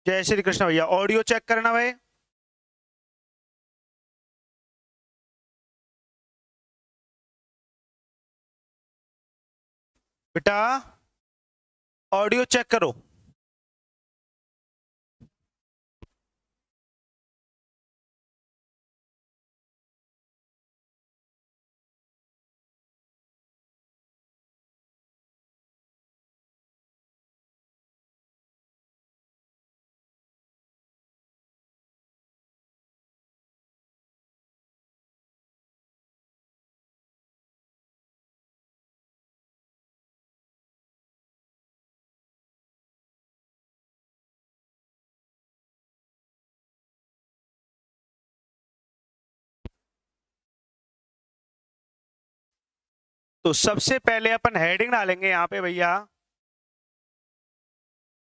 जय श्री कृष्ण भैया। Audio check करना भाई। बेटा ऑडियो चेक करो। तो सबसे पहले अपन हेडिंग डालेंगे यहाँ पे भैया।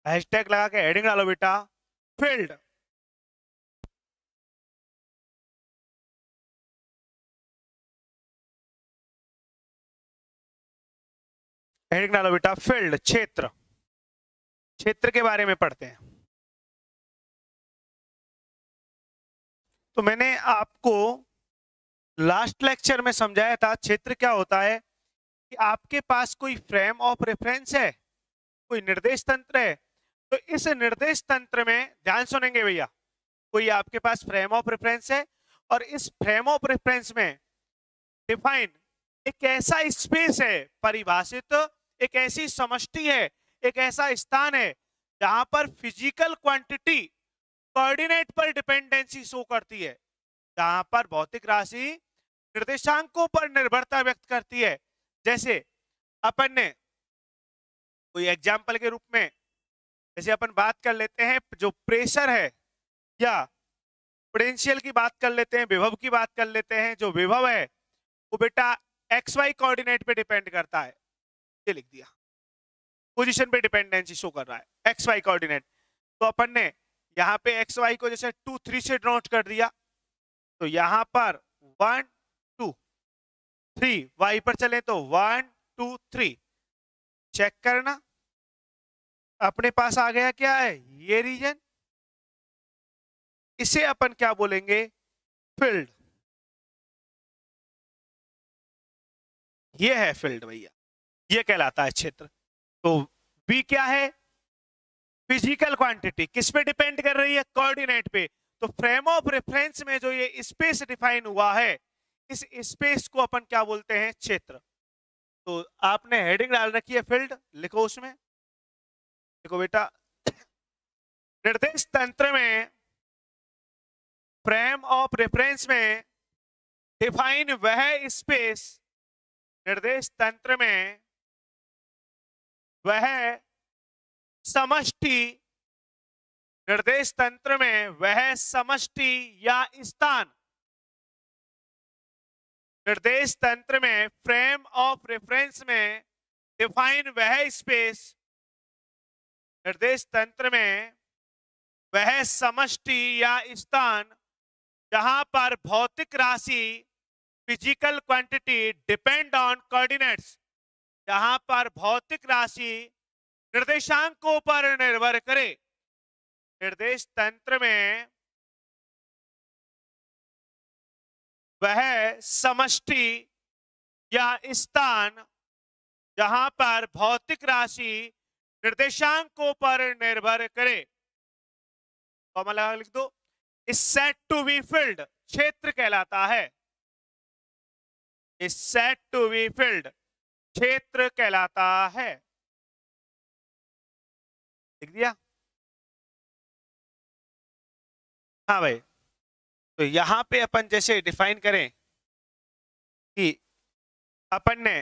हैशटैग लगा के हेडिंग डालो बेटा, फील्ड। हेडिंग डालो बेटा, फील्ड, क्षेत्र। क्षेत्र के बारे में पढ़ते हैं। तो मैंने आपको लास्ट लेक्चर में समझाया था क्षेत्र क्या होता है कि आपके पास कोई फ्रेम ऑफ रेफरेंस है, कोई निर्देश तंत्र है। तो इस निर्देश तंत्र में ध्यान सुनेंगे भैया, कोई आपके पास फ्रेम ऑफ रेफरेंस है और इस फ्रेम ऑफ रेफरेंस में डिफाइन एक ऐसा स्पेस है, परिभाषित एक ऐसी समष्टि है, एक ऐसा स्थान है जहां पर फिजिकल क्वांटिटी कोऑर्डिनेट पर डिपेंडेंसी शो करती है, जहां पर भौतिक राशि निर्देशांकों पर निर्भरता व्यक्त करती है। जैसे अपन ने कोई एग्जाम्पल के रूप में, जैसे अपन बात कर लेते हैं जो प्रेशर है या पोटेंशियल की बात कर लेते हैं, विभव की बात कर लेते हैं। जो विभव है वो बेटा एक्स वाई कोऑर्डिनेट पे डिपेंड करता है। ये लिख दिया, पोजीशन पे डिपेंडेंसी शो कर रहा है एक्स वाई कोऑर्डिनेट। तो अपन ने यहाँ पे एक्स वाई को जैसे 2 3 से नोट कर दिया, तो यहाँ पर 1 2 3, वाई पर चले तो 1 2 3। चेक करना अपने पास आ गया क्या है, ये रीजन। इसे अपन क्या बोलेंगे, फील्ड। ये है फील्ड भैया, ये कहलाता है क्षेत्र। तो बी क्या है, फिजिकल क्वांटिटी। किस पे डिपेंड कर रही है, कोऑर्डिनेट पे। तो फ्रेम ऑफ रेफरेंस में जो ये स्पेस डिफाइन हुआ है, इस स्पेस को अपन क्या बोलते हैं, क्षेत्र। तो आपने हेडिंग डाल रखी है फील्ड, लिखो उसमें। देखो बेटा, निर्देश तंत्र में फ्रेम ऑफ रेफरेंस में डिफाइन वह स्पेस, निर्देश तंत्र में वह समष्टि, निर्देश तंत्र में वह समष्टि या स्थान, निर्देश तंत्र में फ्रेम ऑफ रेफरेंस में डिफाइन वह स्पेस, निर्देश तंत्र में वह समष्टि या स्थान जहां पर भौतिक राशि physical quantity depend on coordinates, जहां पर भौतिक राशि निर्देशांकों पर निर्भर करे। निर्देश तंत्र में वह समष्टि या स्थान जहां पर भौतिक राशि निर्देशांकों पर निर्भर करे। फॉर्मूला लिख दो, is said to be field, क्षेत्र कहलाता है। Is said to be field, क्षेत्र कहलाता है। लिख दिया। हाँ भाई, तो यहां पे अपन जैसे डिफाइन करें कि अपन ने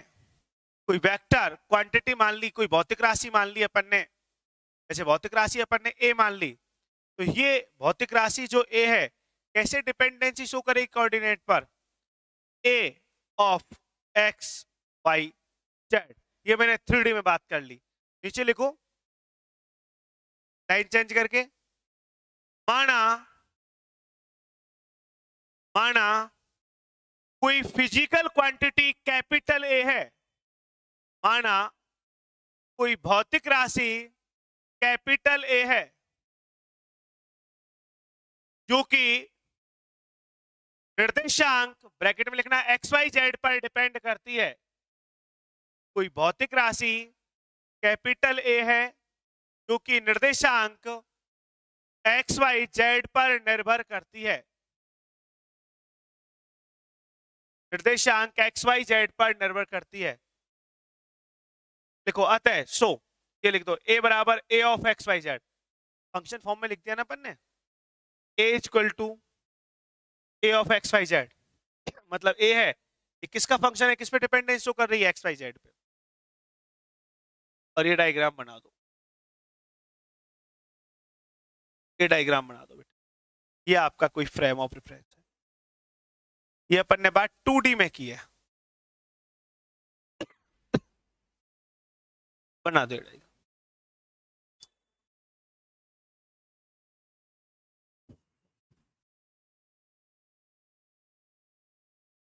कोई वेक्टर क्वांटिटी मान ली, कोई भौतिक राशि मान ली अपन ने। जैसे भौतिक राशि अपन ने ए मान ली, तो ये भौतिक राशि जो ए है कैसे डिपेंडेंसी शो करेगी कोऑर्डिनेट पर, ए ऑफ एक्स वाई जेड। ये मैंने 3D में बात कर ली। नीचे लिखो लाइन चेंज करके, माना माना कोई फिजिकल क्वांटिटी कैपिटल ए है, माना कोई भौतिक राशि कैपिटल ए है, जो कि निर्देशांक ब्रैकेट में लिखना एक्स वाई जेड पर डिपेंड करती है। कोई भौतिक राशि कैपिटल ए है जो कि निर्देशांक एक्स वाई जेड पर निर्भर करती है। निर्देशांक एक्स वाई जेड पर निर्भर करती है। लिखो अतः सो ये लिख दो a बराबर a of x y z, function form में लिख दिया ना अपन ने, a equal to a of x y z, मतलब a है ये किसका फंक्शन है, किस पे डिपेंडेंस शो कर रही है, एक्स वाई जेड पे। और ये डायग्राम बना दो, ये डायग्राम बना दो बेटा, ये आपका कोई फ्रेम ऑफ रेफरेंस है। ये अपन ने बात 2D में की है, बना दो डायग्राम।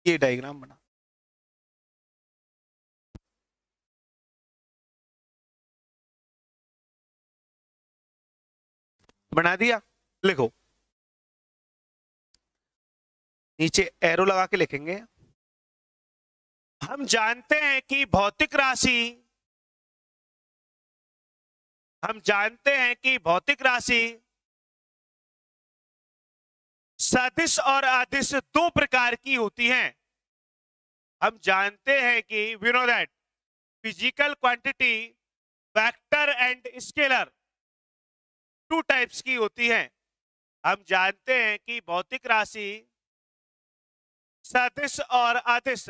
ये डायग्राम बना दिया। लिखो नीचे एरो लगा के लिखेंगे, हम जानते हैं कि भौतिक राशि, हम जानते हैं कि भौतिक राशि सदिश और अदिश दो प्रकार की होती हैं। हम जानते हैं कि we know that physical quantity vector and scalar two types की होती हैं। हम जानते हैं कि भौतिक राशि सदिश और अदिश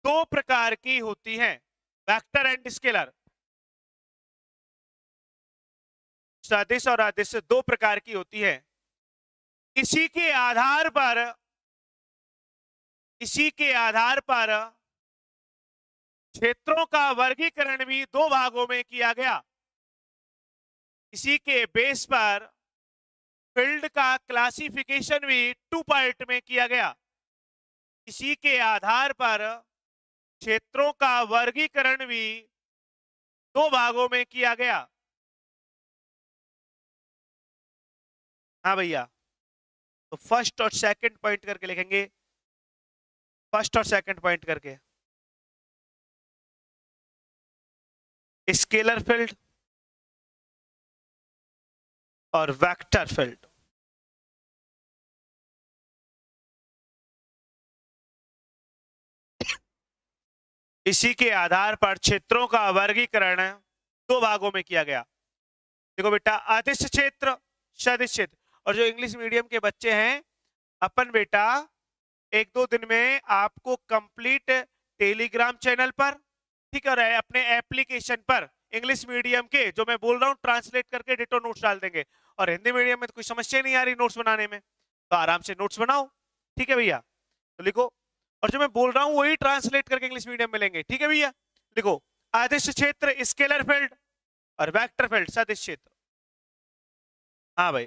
दो प्रकार की होती हैं, वेक्टर एंड स्केलर। सदिश और अदिश दो प्रकार की होती है। इसी के आधार पर क्षेत्रों का वर्गीकरण भी दो भागों में किया गया। इसी के बेस पर फील्ड का क्लासिफिकेशन भी 2 पार्ट में किया गया। इसी के आधार पर क्षेत्रों का वर्गीकरण भी 2 भागों में किया गया। हाँ भैया, तो फर्स्ट और सेकंड पॉइंट करके लिखेंगे, फर्स्ट और सेकंड पॉइंट करके, स्केलर फील्ड और वेक्टर फील्ड। इसी के आधार पर क्षेत्रों का वर्गीकरण 2 भागों में किया गया। देखो बेटा, अदिश क्षेत्र, सदिश क्षेत्र। और जो इंग्लिश मीडियम के बच्चे हैं, अपन बेटा 1-2 दिन में आपको कंप्लीट टेलीग्राम चैनल पर, ठीक है, अपने एप्लीकेशन पर इंग्लिश मीडियम के जो मैं बोल रहा हूँ ट्रांसलेट करके डिटो नोट्स डाल देंगे। और हिंदी मीडियम में तो कोई समस्या नहीं आ रही नोट्स बनाने में, तो आराम से नोट्स बनाओ, ठीक है भैया। तो लिखो, और जो मैं बोल रहा हूँ वही ट्रांसलेट करके इंग्लिश मीडियम में लेंगे, ठीक है भैया। लिखो, अदिश क्षेत्र स्केलर फील्ड और वेक्टर फील्ड सदिश क्षेत्र। हाँ भाई,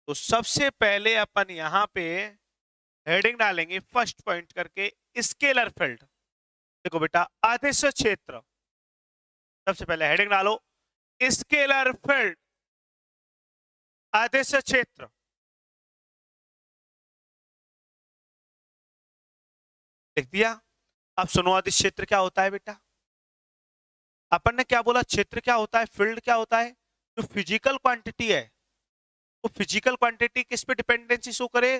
तो सबसे पहले अपन यहां पे हेडिंग डालेंगे फर्स्ट पॉइंट करके स्केलर फील्ड। देखो बेटा, अदिश क्षेत्र, सबसे पहले हेडिंग डालो स्केलर फील्ड, अदिश क्षेत्र। लिख दिया। अब सुनो, अदिश क्षेत्र क्या होता है बेटा? अपन ने क्या बोला, क्षेत्र क्या होता है, फील्ड क्या होता है? जो फिजिकल क्वांटिटी है, वो फिजिकल क्वांटिटी किस पे डिपेंडेंसी शो करे,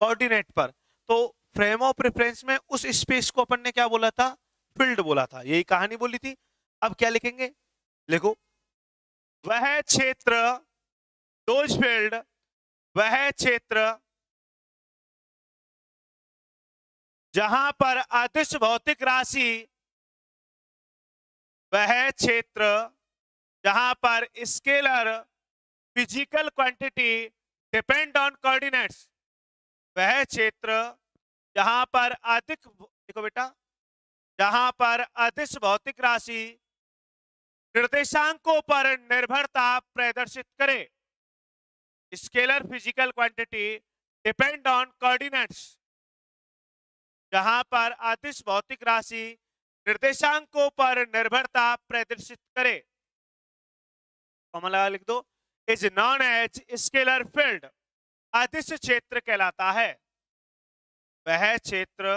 कोऑर्डिनेट पर। तो फ्रेम ऑफ रेफरेंस में उस स्पेस को अपन ने क्या बोला था, फील्ड बोला था, यही कहानी बोली थी। अब क्या लिखेंगे, लिखो, वह क्षेत्र, दोज फील्ड, वह क्षेत्र जहां पर अदिश भौतिक राशि, वह क्षेत्र जहां पर scalar physical quantity depend on coordinates, वह क्षेत्र जहां पर अधिक, देखो बेटा, जहां पर अदिश भौतिक राशि निर्देशांकों पर निर्भरता प्रदर्शित करे, scalar physical quantity depend on coordinates, जहां पर अदिश भौतिक राशि निर्देशांकों पर निर्भरता प्रदर्शित करे, फॉर्मूला लिख दो, is known as scalar field. अदिश क्षेत्र कहलाता है। वह क्षेत्र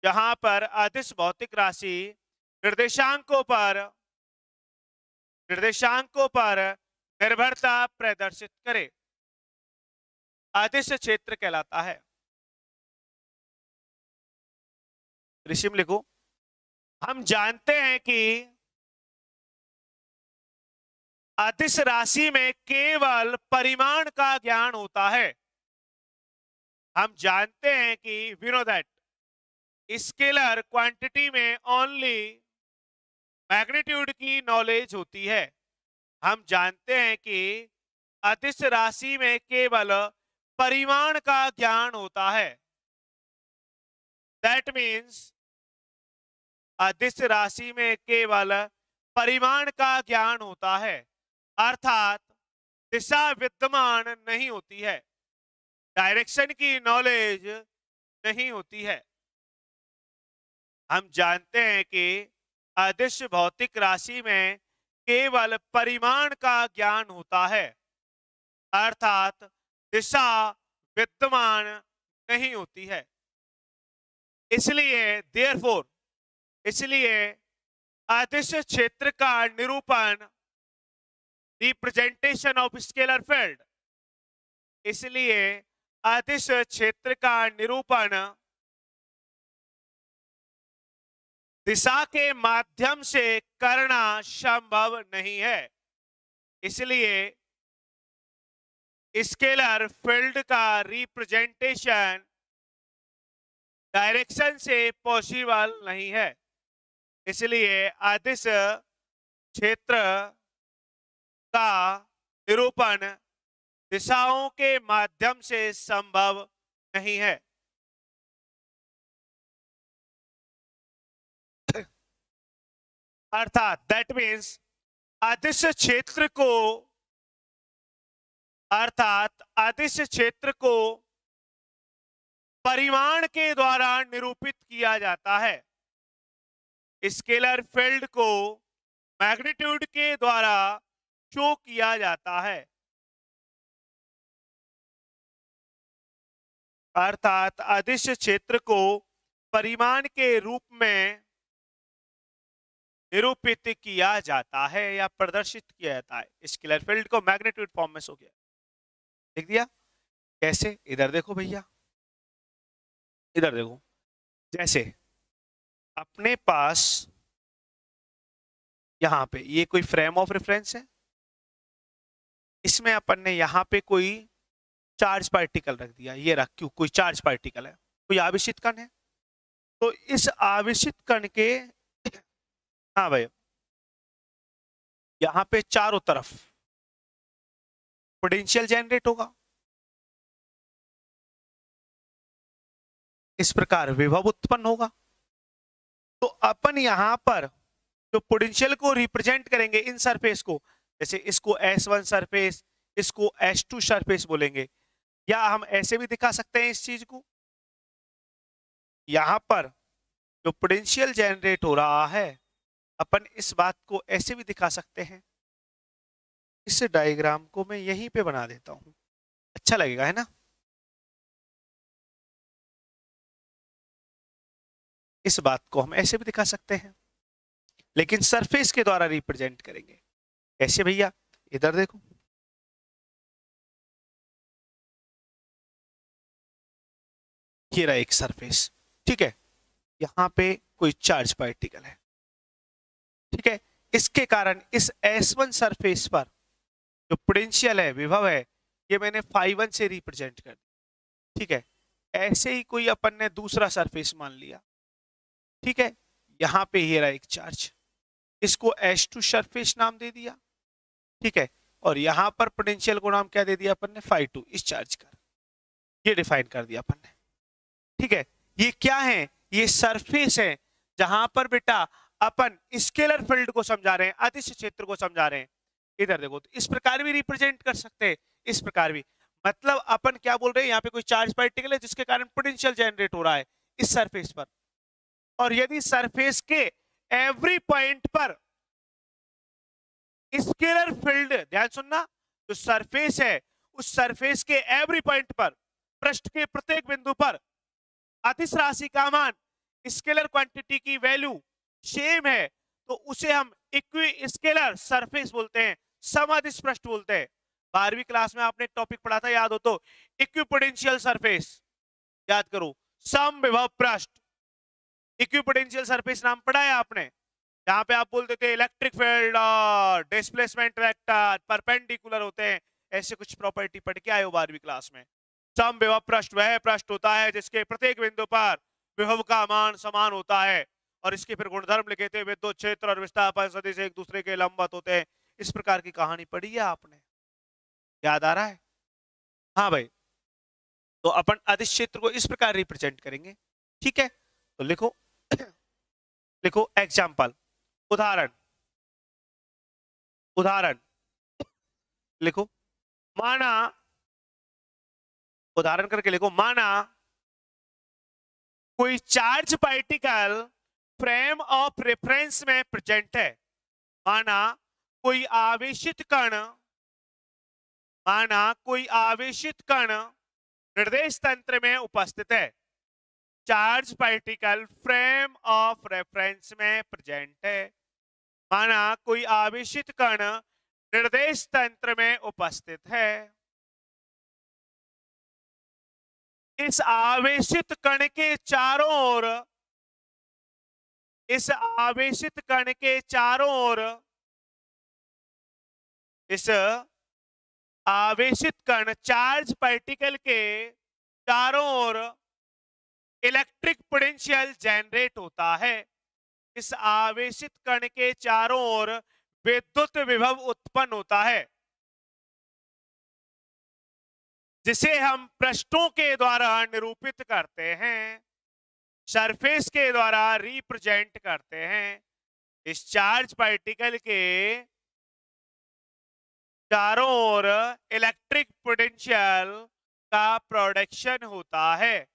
जहां पर अदिश भौतिक राशि निर्देशांकों पर निर्भरता प्रदर्शित करे, अदिश क्षेत्र कहलाता है। ऋषिम लिखो। हम जानते हैं कि अदिश राशि में केवल परिमाण का ज्ञान होता है। हम जानते हैं कि we know that scalar quantity में ओनली मैग्नीट्यूड की नॉलेज होती है। हम जानते हैं कि अदिश राशि में केवल परिमाण का ज्ञान होता है। दैट मीन्स अदिश राशि में केवल परिमाण का ज्ञान होता है, अर्थात दिशा विद्यमान नहीं होती है, डायरेक्शन की नॉलेज नहीं होती है। हम जानते हैं कि अदिश भौतिक राशि में केवल परिमाण का ज्ञान होता है, अर्थात दिशा विद्यमान नहीं होती है। इसलिए अदिश क्षेत्र का निरूपण, रिप्रेजेंटेशन ऑफ स्केलर फील्ड, इसलिए अदिश क्षेत्र का निरूपण दिशा के माध्यम से करना संभव नहीं है। इसलिए स्केलर फील्ड का रिप्रेजेंटेशन डायरेक्शन से पॉसिबल नहीं है। इसलिए अदिश क्षेत्र का निरूपण दिशाओं के माध्यम से संभव नहीं है। अर्थात दैट मीन्स अदिश क्षेत्र को परिमाण के द्वारा निरूपित किया जाता है, स्केलर फील्ड को मैग्नीट्यूड के द्वारा शो किया जाता है। अर्थात अदिश क्षेत्र को परिमाण के रूप में निरूपित किया जाता है या प्रदर्शित किया जाता है। स्केलर फील्ड को मैग्नीट्यूड फॉर्म में शो किया। देख दिया कैसे? इधर देखो भैया, इधर देखो। जैसे अपने पास यहां पे ये कोई फ्रेम ऑफ रेफरेंस है, इसमें अपन ने यहां पे कोई चार्ज पार्टिकल रख दिया। ये रख, क्यों? कोई चार्ज पार्टिकल है, कोई आवेशित कण है। तो इस आवेशित कण के हाँ भाई, यहां पे चारों तरफ पोटेंशियल जनरेट होगा। इस प्रकार विभव उत्पन्न होगा। तो अपन यहां पर जो पोटेंशियल को रिप्रेजेंट करेंगे इन सरफेस को, जैसे इसको S1 सरफेस, इसको S2 सरफेस बोलेंगे, या हम ऐसे भी दिखा सकते हैं इस चीज को। यहां पर जो पोटेंशियल जनरेट हो रहा है, अपन इस बात को ऐसे भी दिखा सकते हैं। इस डायग्राम को मैं यहीं पे बना देता हूं, अच्छा लगेगा, है ना? इस बात को हम ऐसे भी दिखा सकते हैं, लेकिन सरफेस के द्वारा रिप्रेजेंट करेंगे। कैसे भैया? इधर देखो, ये रहा एक सरफेस, ठीक है। यहां पे कोई चार्ज पार्टिकल है, ठीक है। इसके कारण इस S1 सरफेस पर जो पोटेंशियल है, विभव है, ये मैंने φ1 से रिप्रेजेंट कर दिया, ठीक है। ऐसे ही कोई अपन ने दूसरा सरफेस मान लिया, ठीक है। यहां पे ये रहा एक चार्ज, इसको S2 सरफेस नाम दे दिया, ठीक है। और यहां पर पोटेंशियल को नाम क्या दे दिया अपन ने? φ2, इस चार्ज का। ये डिफाइन कर दिया अपन ने, ठीक है। ये क्या है? ये सरफेस है जहां पर बेटा अपन स्केलर फील्ड को समझा रहे हैं, अदिश क्षेत्र को समझा रहे हैं। इधर देखो, तो इस प्रकार भी रिप्रेजेंट कर सकते हैं, इस प्रकार भी। मतलब अपन क्या बोल रहे हैं, यहाँ पे कोई चार्ज पार्टिकल है जिसके कारण पोटेंशियल जनरेट हो रहा है इस सरफेस पर, और यदि सरफेस के एवरी पॉइंट पर स्केलर फील्ड, ध्यान सुनना, जो सरफेस है उस सरफेस के एवरी पॉइंट पर, पृष्ठ के प्रत्येक बिंदु पर अदिश राशि का मान, स्केलर क्वांटिटी की वैल्यू सेम है, तो उसे हम इक्वी स्केलर सरफेस बोलते हैं, समअदिश पृष्ठ बोलते हैं। 12वीं क्लास में आपने टॉपिक पढ़ा था, याद हो तो, इक्विपोटेंशियल सरफेस, याद करो, समविभव पृष्ठ। इक्विपोटेंशियल सरफेस नाम पढ़ा है आपने, जहां पे आप बोलते थे इलेक्ट्रिक फील्ड और डिस्प्लेसमेंट वेक्टर परपेंडिकुलर होते हैं, ऐसे कुछ प्रॉपर्टी पढ़ के आए हो 12वीं क्लास में। समविभव पृष्ठ वह पृष्ठ होता है जिसके प्रत्येक बिंदु पर विभव का मान समान होता है, और इसके फिर गुणधर्म लिखे थे, विद्युत क्षेत्र और विस्थापन सदिश एक दूसरे के लंबवत होते हैं। इस प्रकार की कहानी पढ़ी है आपने, याद आ रहा है? हाँ भाई, तो अपन अदिश क्षेत्र को इस प्रकार रिप्रेजेंट करेंगे, ठीक है? तो लिखो लिखो एग्जाम्पल, उदाहरण, उदाहरण लिखो, माना, उदाहरण करके लिखो, माना कोई charge particle frame of reference में प्रेजेंट है। माना कोई आवेशित कण, माना कोई आवेशित कण निर्देश तंत्र में उपस्थित है। Charge particle frame of reference में प्रेजेंट है। माना कोई आवेशित कण निर्देश तंत्र में उपस्थित है। इस आवेशित कण के चारों ओर, इस आवेशित कण के चारों ओर, इस आवेशित कण चार्ज पार्टिकल के चारों ओर इलेक्ट्रिक पोटेंशियल जनरेट होता है। इस आवेशित कण के चारों ओर विद्युत विभव उत्पन्न होता है, जिसे हम पृष्ठों के द्वारा निरूपित करते हैं, सरफेस के द्वारा रिप्रेजेंट करते हैं। इस चार्ज पार्टिकल के चारों ओर इलेक्ट्रिक पोटेंशियल का प्रोडक्शन होता है,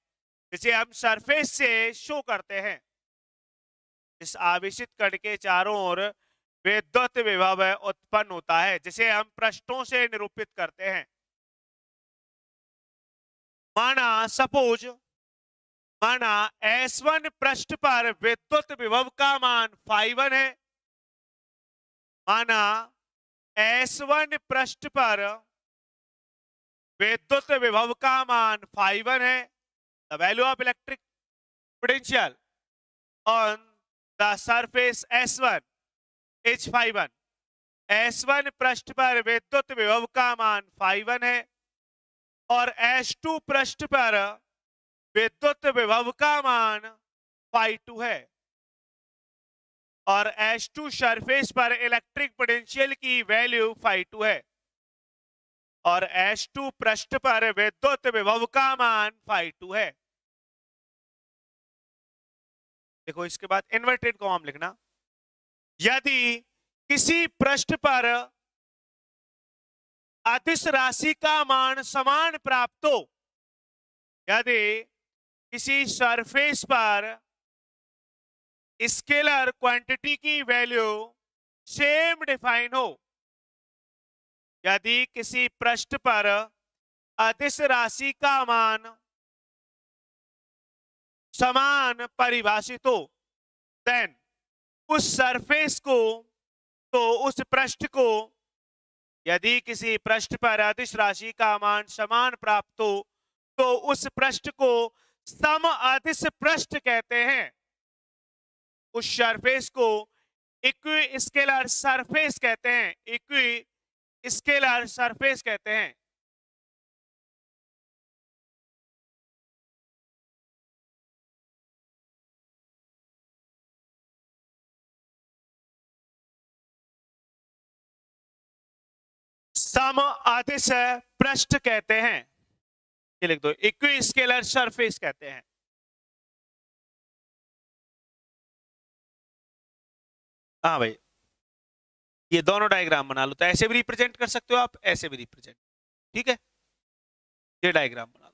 जिसे हम सरफेस से शो करते हैं। इस आवेशित कण के चारों ओर विद्युत विभव उत्पन्न होता है, जिसे हम पृष्ठों से निरूपित करते हैं। माना सपोज, माना S1 पृष्ठ पर विद्युत विभव का मान φ1 है। माना S1 पृष्ठ पर विद्युत विभव का मान φ1 है। The value of electric potential on the surface S1 is φ1। S1 पृष्ठ पर विद्युत विभव का मान φ1 है, और S2 पृष्ठ पर विद्युत विभव का मान φ2 है, और S2 सरफेस पर इलेक्ट्रिक पोटेंशियल की वैल्यू φ2 है, और S2 पृष्ठ पर विद्युत विभव का मान φ2 है। देखो इसके बाद इन्वर्टेड कॉमा लिखना, यदि किसी पृष्ठ पर अदिश राशि का मान समान प्राप्त हो, यदि किसी सरफेस पर स्केलर क्वांटिटी की वैल्यू सेम डिफाइन हो, यदि किसी पृष्ठ पर अदिश राशि का मान समान परिभाषित हो, देन उस सरफेस को, तो उस पृष्ठ को, यदि किसी पृष्ठ पर अदिश राशि का मान समान प्राप्त हो, तो उस पृष्ठ को सम अदिश पृष्ठ कहते हैं। उस सरफेस को इक्वी स्केलर सरफेस कहते हैं, इक्वी स्केलर सरफेस कहते हैं। सम अदिश पृष्ठ कहते हैं, ये लिख दो, इक्वी स्केलर सरफेस कहते हैं। हाँ भाई, ये दोनों डायग्राम बना लो, तो ऐसे भी रिप्रेजेंट कर सकते हो आप, ऐसे भी रिप्रेजेंट, ठीक है? ये डायग्राम बना लो,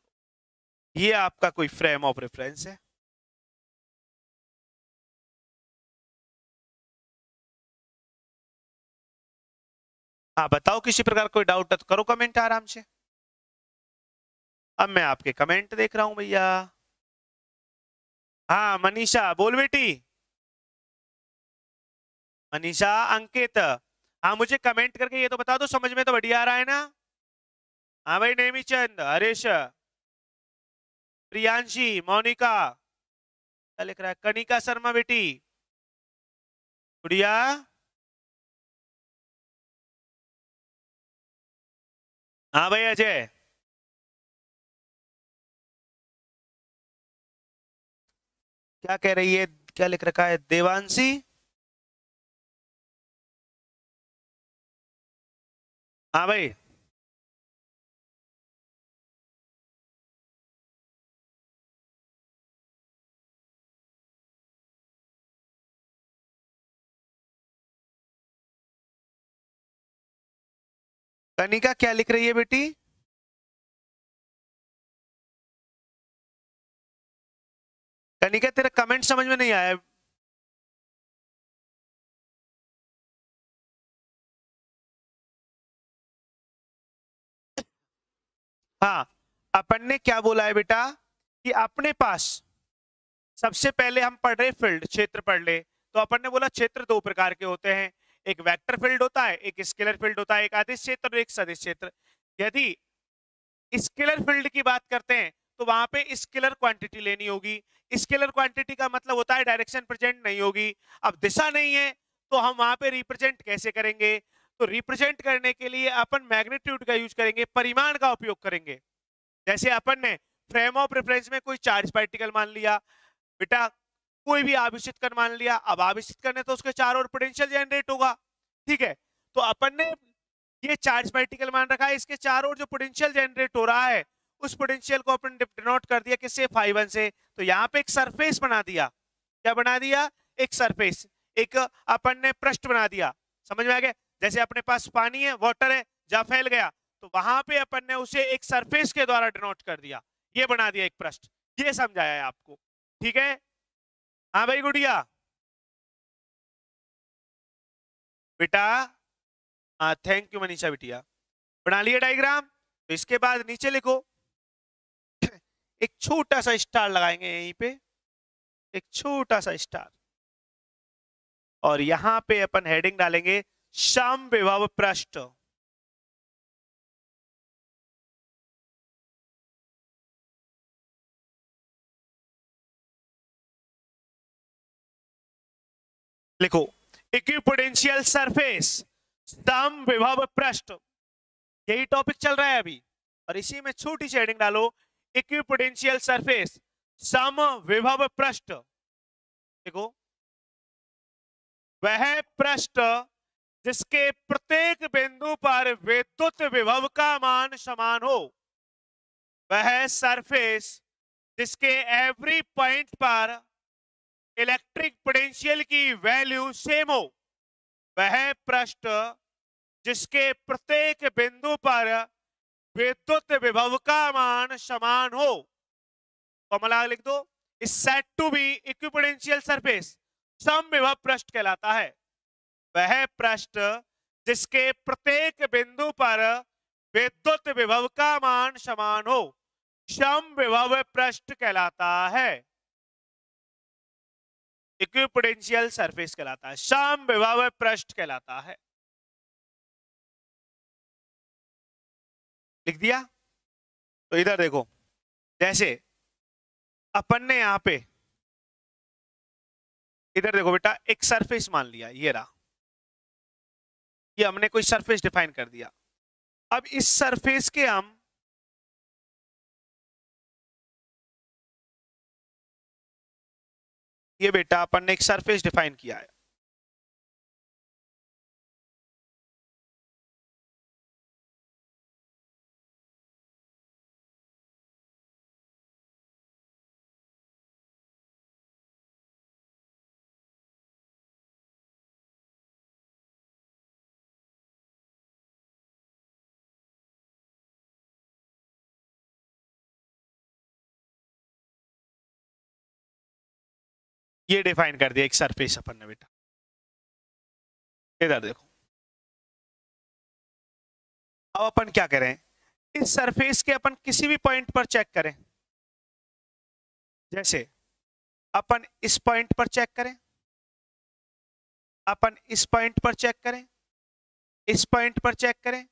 ये आपका कोई फ्रेम ऑफ रेफरेंस है। हाँ बताओ, किसी प्रकार कोई डाउट है तो करो कमेंट आराम से। अब मैं आपके कमेंट देख रहा हूं भैया। हाँ मनीषा बोल बेटी। मनीषा, अंकित, हाँ मुझे कमेंट करके ये तो बता दो, समझ में तो बढ़िया आ रहा है ना? हाँ भाई, नेमीचंद, हरीश, प्रियांशी, मोनिका, क्या लिख रहा है, कनिका शर्मा बेटी, गुड़िया, हाँ भाई अजय, क्या कह रही है, क्या लिख रखा है, देवांशी, हाँ भाई, कनिका क्या लिख रही है बेटी? कनिका तेरा कमेंट समझ में नहीं आया। हाँ, अपन ने क्या बोला है बेटा कि अपने पास सबसे पहले हम पढ़ रहे फील्ड, क्षेत्र पढ़ ले। तो अपन ने बोला क्षेत्र दो प्रकार के होते हैं, एक वेक्टर फील्ड होता है, एक स्केलर फील्ड होता है, एक अदिश क्षेत्र और एक सदिश क्षेत्र। यदि स्केलर फील्ड की बात करते हैं तो वहां पे स्केलर क्वांटिटी लेनी होगी। स्केलर क्वांटिटी का मतलब होता है डायरेक्शन प्रेजेंट नहीं होगी। अब दिशा नहीं है तो हम वहां पे रिप्रेजेंट कैसे करेंगे? तो रिप्रेजेंट करने के लिए अपन मैग्नीट्यूड का यूज करेंगे, परिमाण का उपयोग करेंगे। जैसे अपन ने फ्रेम ऑफ रेफरेंस में कोई चार्ज पार्टिकल मान लिया बेटा, कोई भी आवेशित कण मान लिया। अब आवेशित करने तो उसके चारों ओर पोटेंशियल जनरेट होगा, ठीक है? तो अपन ने ये चार्ज पार्टिकल मान रखा है, इसके चारों ओर जो पोटेंशियल जनरेट हो रहा है उस पोटेंशियल को अपन डिनोट कर दिया किससे, φ1 से। तो यहाँ पे एक सरफेस बना दिया। क्या बना दिया? एक सरफेस, एक अपन ने पृष्ठ बना दिया। समझ में आ गया? जैसे अपने पास पानी है, वाटर है, जहां फैल गया तो वहां पे अपन ने उसे एक सरफेस के द्वारा डिनोट कर दिया, ये बना दिया एक पृष्ठ। ये समझाया है आपको, ठीक है? हाँ भाई गुड़िया बेटा, हाँ थैंक यू मनीषा बिटिया। बना लिया डायग्राम? तो इसके बाद नीचे लिखो, एक छोटा सा स्टार लगाएंगे यहीं पे, एक छोटा सा स्टार, और यहां पे अपन हेडिंग डालेंगे समविभव पृष्ठ। लिखो इक्विपोटेंशियल सरफेस समविभव पृष्ठ, यही टॉपिक चल रहा है अभी, और इसी में छोटी सी हेडिंग डालो इक्विपोटेंशियल सरफेस समविभव पृष्ठ। देखो, वह पृष्ठ जिसके प्रत्येक बिंदु पर विद्युत विभव का मान समान हो, वह सरफेस जिसके एवरी पॉइंट पर इलेक्ट्रिक पोटेंशियल की वैल्यू सेम हो, वह पृष्ठ जिसके प्रत्येक बिंदु पर विद्युत विभव का मान समान हो। फॉर्मूला लिख दो, is said to be equipotential surface, समविभव पृष्ठ कहलाता है वह पृष्ठ जिसके प्रत्येक बिंदु पर विद्युत विभव का मान समान हो, समविभव पृष्ठ कहलाता है, इक्विपोटेंशियल सरफेस कहलाता है, समविभव पृष्ठ कहलाता है। लिख दिया? तो इधर देखो, जैसे अपन ने यहां पे, इधर देखो बेटा, एक सरफेस मान लिया, ये रहा, ये हमने कोई सरफेस डिफाइन कर दिया। अब इस सरफेस के हम ये बेटा अपन ने एक सरफेस डिफाइन किया है, ये डिफाइन कर दिया एक सरफेस अपन ने बेटा। इधर देखो, अब अपन क्या करें, इस सरफेस के अपन किसी भी पॉइंट पर चेक करें, जैसे अपन इस पॉइंट पर चेक करें, अपन इस पॉइंट पर चेक करें, इस पॉइंट पर चेक करें,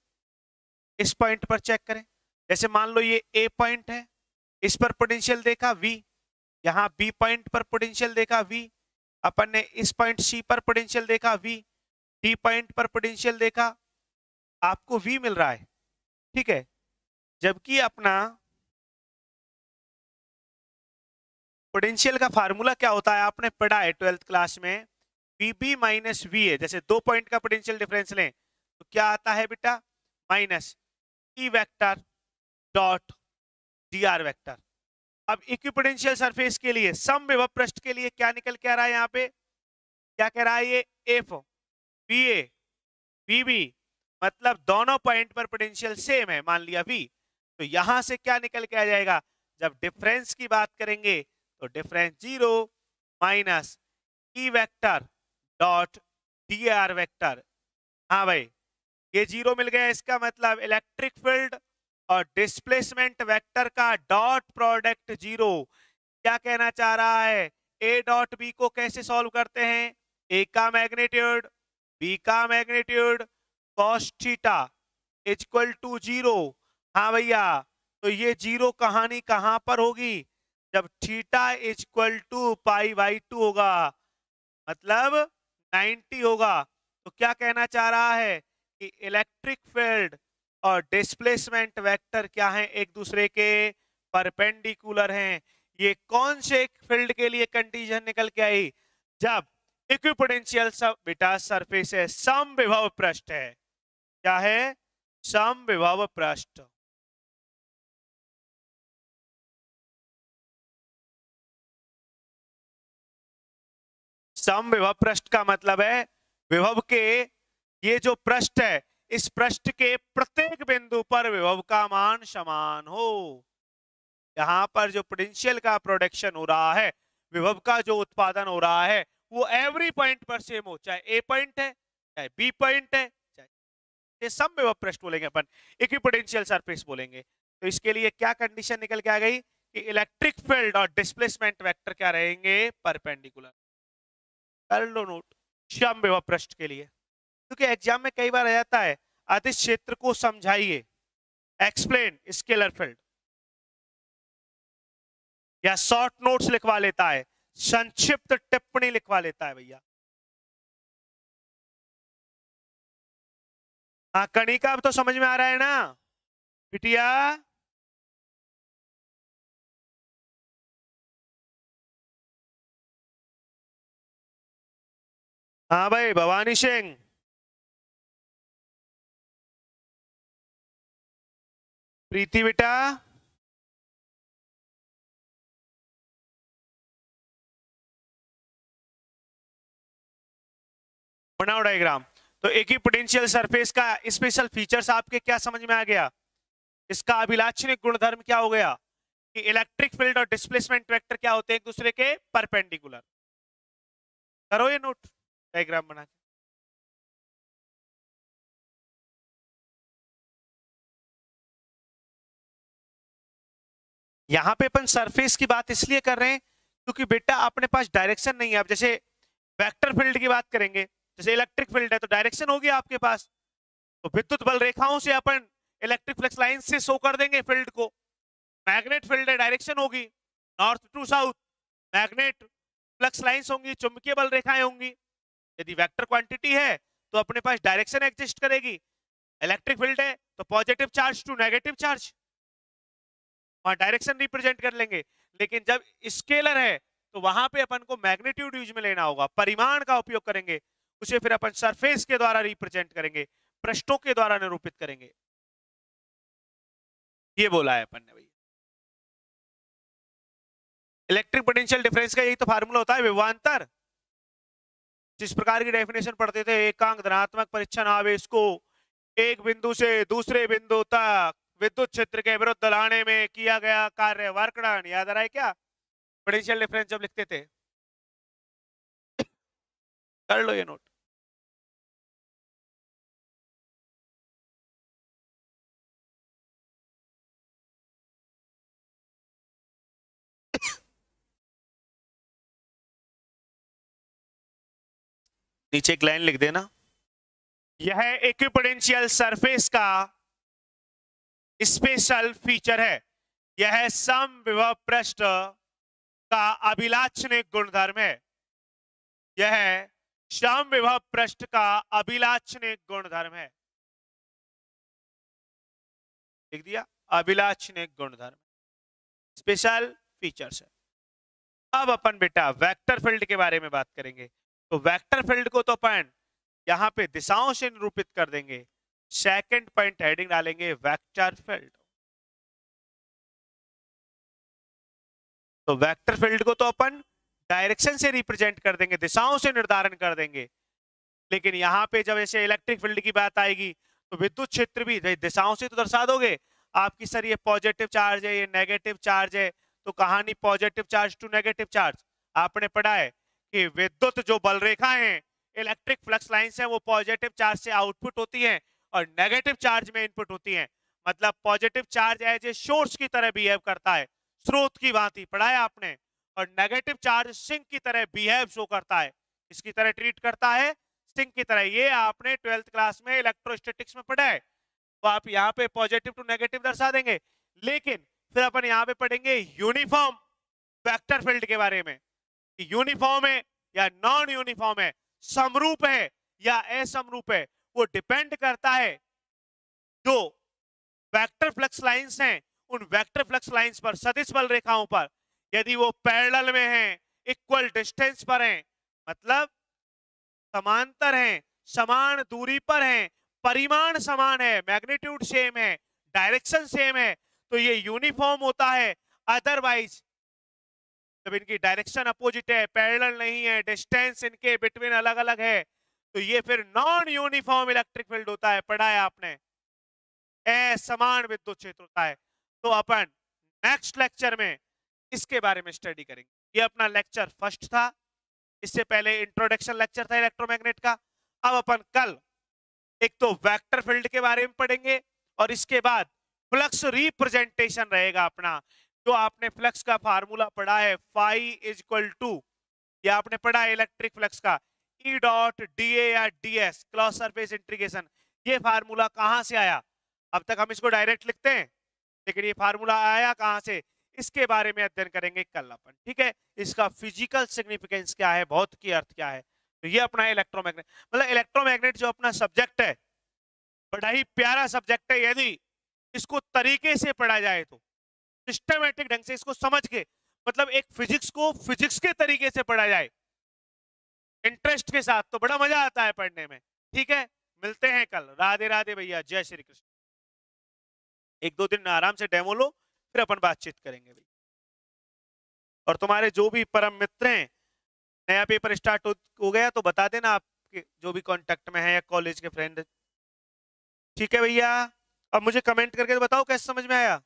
इस पॉइंट पर चेक करें। जैसे मान लो ये ए पॉइंट है, इस पर पोटेंशियल देखा V, यहां बी पॉइंट पर पोटेंशियल देखा V, अपन ने इस पॉइंट सी पर पोटेंशियल देखा V, डी पॉइंट पर पोटेंशियल देखा, आपको V मिल रहा है, ठीक है। जबकि अपना पोटेंशियल का फार्मूला क्या होता है आपने पढ़ा है 12th क्लास में, VB माइनस VA। जैसे 2 पॉइंट का पोटेंशियल डिफरेंस लें तो क्या आता है बेटा, minus E vector dot dr vector. अब इक्विपोटेंशियल सरफेस के लिए सम विभव पृष्ठ के लिए क्या निकल के आ रहा है, यहाँ पे क्या कह रहा है ये, F VA VB, मतलब दोनों पॉइंट पर पोटेंशियल सेम है, मान लिया V। तो यहां से क्या निकल के आ जाएगा, जब डिफरेंस की बात करेंगे तो difference 0 minus E vector dot dr vector. हाँ भाई, ये 0 मिल गया, इसका मतलब इलेक्ट्रिक फील्ड और डिस्प्लेसमेंट वेक्टर का डॉट प्रोडक्ट 0। क्या कहना चाह रहा है, ए डॉट बी को कैसे सॉल्व करते हैं, ए का मैग्नीट्यूड बी का magnitude cos theta equal to 0। हाँ भैया, तो ये 0 कहानी कहां पर होगी, जब थीटा इक्वल टू π/2 होगा, मतलब 90 होगा। तो क्या कहना चाह रहा है कि इलेक्ट्रिक फील्ड और डिस्प्लेसमेंट वेक्टर क्या हैं, एक दूसरे के परपेंडिकुलर हैं। ये कौन से फील्ड के लिए कंडीशन निकल के आई, जब इक्विपोटेंशियल सब बेटा सरफेस है, सम विभव पृष्ठ है, क्या है, सम विभव पृष्ठ। सम विभव पृष्ठ का मतलब है विभव के ये जो पृष्ठ है, इस पृष्ठ के प्रत्येक बिंदु पर विभव का मान समान हो। यहां पर जो पोटेंशियल का प्रोडक्शन हो रहा है, विभव का जो उत्पादन हो रहा है, वो एवरी पॉइंट पर सेम हो, चाहे ए पॉइंट है चाहे बी पॉइंट है, चाहे ये सम विभव पृष्ठ बोलेंगे अपन, इक्विपोटेंशियल सरफेस बोलेंगे। तो इसके लिए क्या कंडीशन निकल के आ गई कि इलेक्ट्रिक फील्ड और डिस्प्लेसमेंट वेक्टर क्या रहेंगे, परपेंडिकुलर। कर लो नोट, सम विभव पृष्ठ के लिए, क्योंकि एग्जाम में कई बार आ जाता है, अदिश क्षेत्र को समझाइए, एक्सप्लेन स्केलर फील्ड, या शॉर्ट नोट्स लिखवा लेता है, संक्षिप्त टिप्पणी लिखवा लेता है भैया। हाँ कणिका अब तो समझ में आ रहा है ना बिटिया। हाँ भाई भवानी सिंह, प्रीति बेटा, बनाओ डायग्राम। तो एक ही पोटेंशियल सरफेस का स्पेशल फीचर्स आपके क्या समझ में आ गया, इसका अभिलाक्षणिक गुणधर्म क्या हो गया कि इलेक्ट्रिक फील्ड और डिस्प्लेसमेंट वेक्टर क्या होते हैं, एक दूसरे के परपेंडिकुलर। करो ये नोट डायग्राम बना के। यहां पे अपन सरफेस की बात इसलिए कर रहे हैं क्योंकि बेटा अपने पास डायरेक्शन नहीं है। अब जैसे वेक्टर फील्ड की बात करेंगे, जैसे इलेक्ट्रिक फील्ड है तो डायरेक्शन होगी आपके पास, तो विद्युत बल रेखाओं से अपन इलेक्ट्रिक फ्लक्स लाइन से शो कर देंगे फील्ड को। मैग्नेट फील्ड है, डायरेक्शन होगी north to south, magnet flux lines होंगी, चुंबकीय बल रेखाएं होंगी। यदि वेक्टर क्वांटिटी है तो अपने पास डायरेक्शन एग्जिस्ट करेगी। इलेक्ट्रिक फील्ड है तो positive charge to negative charge, वहां डायरेक्शन रिप्रेजेंट कर लेंगे। लेकिन जब स्केलर है तो वहां पे अपन को मैग्नीट्यूड यूज में लेना होगा, परिमाण का उपयोग करेंगे, उसे फिर अपन सरफेस के द्वारा रिप्रेजेंट करेंगे, पृष्ठों के द्वारा निरूपित करेंगे। ये बोला है अपन ने भैया। इलेक्ट्रिक पोटेंशियल डिफरेंस का यही तो फार्मूला होता है, विभवांतर। जिस प्रकार की डेफिनेशन पढ़ते थे, एकांक धनात्मक परिच्छन आवेश को एक बिंदु से दूसरे बिंदु तक विद्युत क्षेत्र के विरुद्ध लाने में किया गया कार्य वर्कडन, याद आ रहा है क्या, पोटेंशियल डिफरेंस जब लिखते थे। कर लो ये नोट। नीचे एक लाइन लिख देना, यह इक्विपोटेंशियल सरफेस का स्पेशल फीचर है। यह समविभव पृष्ठ का अभिलाक्षणिक गुणधर्म है। यह समविभव पृष्ठ का अभिलाक्षणिक गुणधर्म है। लिख दिया, अभिलाक्षणिक गुणधर्म, स्पेशल फीचर्स है। अब अपन बेटा वेक्टर फील्ड के बारे में बात करेंगे। तो वेक्टर फील्ड को तो अपन यहां पे दिशाओं से निरूपित कर देंगे। सेकंड पॉइंट हेडिंग डालेंगे वेक्टर फील्ड। तो वेक्टर फील्ड को तो अपन डायरेक्शन से रिप्रेजेंट कर देंगे, दिशाओं से निर्धारण कर देंगे। लेकिन यहाँ पे जब ऐसे इलेक्ट्रिक फील्ड की बात आएगी तो विद्युत क्षेत्र भी दिशाओं से तो दर्शा दोगे। आपकी सर ये पॉजिटिव चार्ज है, ये नेगेटिव चार्ज है, तो कहानी positive charge to negative charge. आपने पढ़ा है कि विद्युत जो बल रेखाएं हैं, इलेक्ट्रिक फ्लक्स लाइंस हैं, वो पॉजिटिव चार्ज से आउटपुट होती हैं और नेगेटिव चार्ज में इनपुट होती हैं। मतलब positive charge as a source की तरह बिहेव करता है, स्रोत की भांति पढ़ा है आपने, और नेगेटिव चार्ज सिंक की तरह बिहेव शो करता है। इसकी तरह ट्रीट करता है, सिंक की तरह। ये आपने 12th क्लास में इलेक्ट्रोस्टैटिक्स में पढ़ा है। तो आप यहाँ पे पॉजिटिव टू नेगेटिव दर्शा देंगे। लेकिन फिर अपन यहाँ पे पढ़ेंगे यूनिफॉर्म वेक्टर फील्ड के बारे में, यूनिफॉर्म है या नॉन यूनिफॉर्म है, समरूप है या असमरूप है। वो डिपेंड करता है जो वेक्टर फ्लक्स लाइंस हैं, उन वेक्टर फ्लक्स लाइंस पर, सदिश बल रेखाओं पर, यदि वो पैरेलल में हैं, इक्वल डिस्टेंस पर हैं, मतलब समांतर हैं, समान दूरी पर हैं, परिमाण समान है, मैग्नीट्यूड सेम है, डायरेक्शन सेम है, तो ये यूनिफॉर्म होता है। अदरवाइज जब इनकी डायरेक्शन अपोजिट है, पैरेलल नहीं है, डिस्टेंस इनके बिटवीन अलग अलग है, तो ये फिर नॉन यूनिफॉर्म इलेक्ट्रिक फील्ड होता है। पढ़ा है आपने, असमान विद्युत क्षेत्र होता है। तो अपन नेक्स्ट लेक्चर में इसके बारे में स्टडी करेंगे। ये अपना लेक्चर फर्स्ट था, इससे पहले इंट्रोडक्शन लेक्चर था इलेक्ट्रोमैग्नेट का। अब अपन कल एक तो वेक्टर फील्ड के बारे में पढ़ेंगे और इसके बाद फ्लक्स रिप्रेजेंटेशन रहेगा अपना। जो आपने फ्लक्स का फार्मूला पढ़ा है, फाई इज इक्वल टू, ये आपने पढ़ा है इलेक्ट्रिक फ्लक्स का, ई डॉट डी ए या D S, cross surface integration. ये फार्मूला कहां से आया? अब तक हम इसको डायरेक्ट लिखते हैं, लेकिन ये फार्मूला आया कहां से, इसके बारे में अध्ययन करेंगे कल अपन। ठीक है, इसका फिजिकल सिग्निफिकेंस क्या है, भौतिक की अर्थ क्या है। तो ये अपना इलेक्ट्रोमैग्नेट, मतलब इलेक्ट्रोमैग्नेट जो अपना सब्जेक्ट है, बड़ा ही प्यारा सब्जेक्ट है। यदि इसको तरीके से पढ़ा जाए तो, सिस्टमैटिक ढंग से इसको समझ के, मतलब एक फिजिक्स को फिजिक्स के तरीके से पढ़ा जाए इंटरेस्ट के साथ, तो बड़ा मजा आता है पढ़ने में। ठीक है, मिलते हैं कल। राधे राधे भैया, जय श्री कृष्ण। एक दो दिन आराम से डेमो लो, फिर अपन बातचीत करेंगे भाई। और तुम्हारे जो भी परम मित्र हैं, नया पेपर स्टार्ट हो गया तो बता देना, आपके जो भी कांटेक्ट में है या कॉलेज के फ्रेंड। ठीक है भैया, अब मुझे कमेंट करके बताओ कैसे समझ में आया।